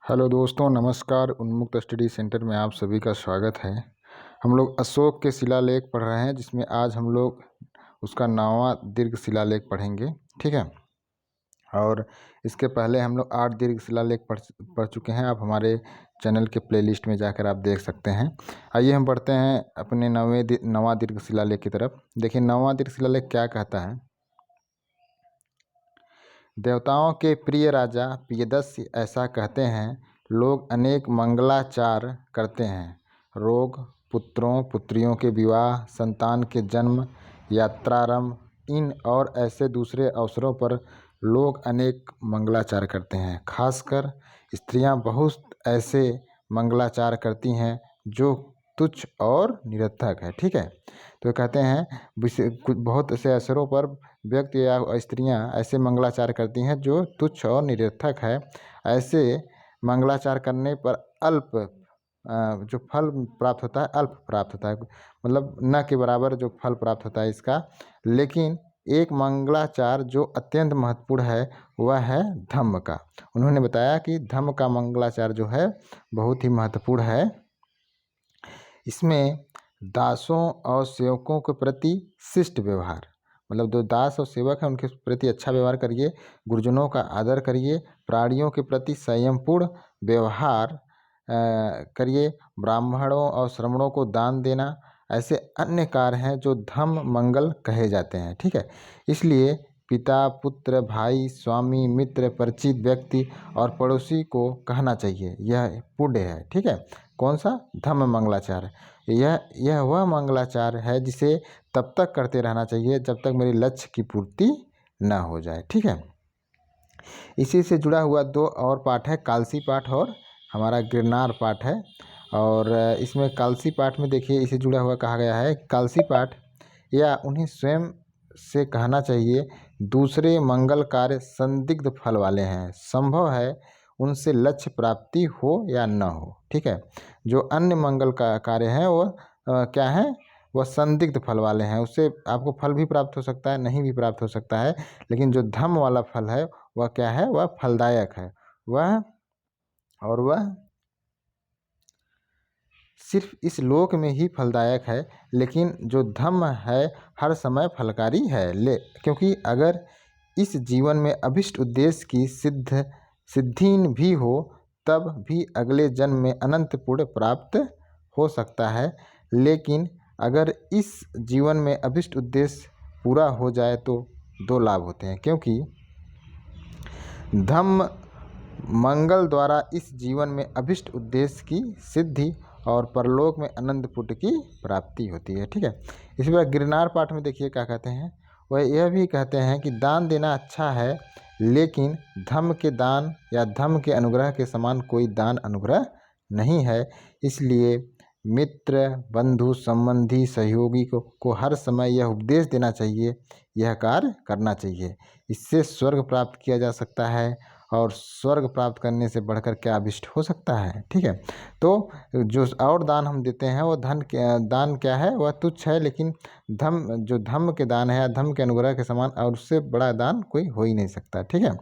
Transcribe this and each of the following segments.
Hello दोस्तों, नमस्कार। उन्मुक्त स्टडी सेंटर में आप सभी का स्वागत है। हम लोग अशोक के शिलालेख पढ़ रहे हैं, जिसमें आज हम लोग उसका 9वां दीर्घ शिलालेख पढ़ेंगे। ठीक है। और इसके पहले हम लोग 8 दीर्घ शिलालेख पढ़ चुके हैं। आप हमारे चैनल के प्लेलिस्ट में जाकर आप देख सकते हैं। आइए हम बढ़ते हैं अपने 9वां दीर्घ शिलालेख की तरफ। देखिए 9वां दीर्घ शिलालेख क्या कहता है। देवताओं के प्रिय राजा पियदस्य ऐसा कहते हैं, लोग अनेक मंगलाचार करते हैं। रोग, पुत्रों पुत्रियों के विवाह, संतान के जन्म, यात्रारंभ, इन और ऐसे दूसरे अवसरों पर लोग अनेक मंगलाचार करते हैं। खासकर स्त्रियां बहुत ऐसे मंगलाचार करती हैं जो तुच्छ और निरर्थक है। ठीक है। तो कहते हैं कुछ बहुत से अवसरों पर व्यक्ति या स्त्रियां ऐसे मंगलाचार करती हैं जो तुच्छ और निरर्थक है। ऐसे मंगलाचार करने पर अल्प जो फल प्राप्त होता है, अल्प प्राप्त होता है, मतलब न के बराबर जो फल प्राप्त होता है इसका। लेकिन एक मंगलाचार जो अत्यंत महत्वपूर्ण है वह है धम्म का। उन्होंने बताया कि धम्म का मंगलाचार जो है बहुत ही महत्वपूर्ण है। इसमें दासों और सेवकों के प्रति शिष्ट व्यवहार, मतलब जो दास और सेवक हैं उनके प्रति अच्छा व्यवहार करिए, गुरुजनों का आदर करिए, प्राणियों के प्रति संयमपूर्ण व्यवहार करिए, ब्राह्मणों और श्रमणों को दान देना, ऐसे अन्य कार्य हैं जो धम्म मंगल कहे जाते हैं। ठीक है। इसलिए पिता, पुत्र, भाई, स्वामी, मित्र, परिचित व्यक्ति और पड़ोसी को कहना चाहिए, यह पुण्य है। ठीक है। कौन सा? धम्म मंगलाचार। यह वह मंगलाचार है जिसे तब तक करते रहना चाहिए जब तक मेरे लक्ष्य की पूर्ति न हो जाए। ठीक है। इसी से जुड़ा हुआ 2 और पाठ है, कालसी पाठ और हमारा गिरनार पाठ है। और इसमें कालसी पाठ में देखिए इसे जुड़ा हुआ कहा गया है, कालसी पाठ या उन्हें स्वयं से कहना चाहिए, दूसरे मंगल कार्य संदिग्ध फल वाले हैं। संभव है उनसे लक्ष्य प्राप्ति हो या न हो। ठीक है। जो अन्य मंगल का कार्य है वो क्या है? वह संदिग्ध फल वाले हैं। उससे आपको फल भी प्राप्त हो सकता है, नहीं भी प्राप्त हो सकता है। लेकिन जो धम्म वाला फल है वह क्या है? वह फलदायक है। वह सिर्फ इस लोक में ही फलदायक है। लेकिन जो धम्म है हर समय फलकारी है। क्योंकि अगर इस जीवन में अभिष्ट उद्देश्य की सिद्धि भी हो तब भी अगले जन्म में अनंत पुण्य प्राप्त हो सकता है। लेकिन अगर इस जीवन में अभिष्ट उद्देश्य पूरा हो जाए तो 2 लाभ होते हैं, क्योंकि धम्म मंगल द्वारा इस जीवन में अभिष्ट उद्देश्य की सिद्धि और परलोक में अनंत पुण्य की प्राप्ति होती है। ठीक है। इसी प्रकार गिरनार पाठ में देखिए क्या कहते हैं। वह यह भी कहते हैं कि दान देना अच्छा है, लेकिन धम्म के दान या धम्म के अनुग्रह के समान कोई दान अनुग्रह नहीं है। इसलिए मित्र, बंधु, संबंधी, सहयोगी को हर समय यह उपदेश देना चाहिए, यह कार्य करना चाहिए। इससे स्वर्ग प्राप्त किया जा सकता है, और स्वर्ग प्राप्त करने से बढ़कर क्या अभिष्ट हो सकता है। ठीक है। तो जो और दान हम देते हैं वो दान क्या है? वह तुच्छ है। लेकिन जो धम्म के दान है या धम्म के अनुग्रह के समान और उससे बड़ा दान कोई हो ही नहीं सकता। ठीक है।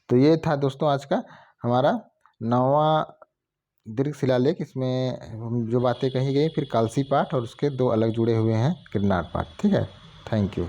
तो ये था दोस्तों आज का हमारा 9वां दीर्घ शिलालेख। इसमें जो बातें कही गई, फिर कालसी पाठ और उसके 2 अलग जुड़े हुए हैं गिरनार पाठ। ठीक है। Thank you.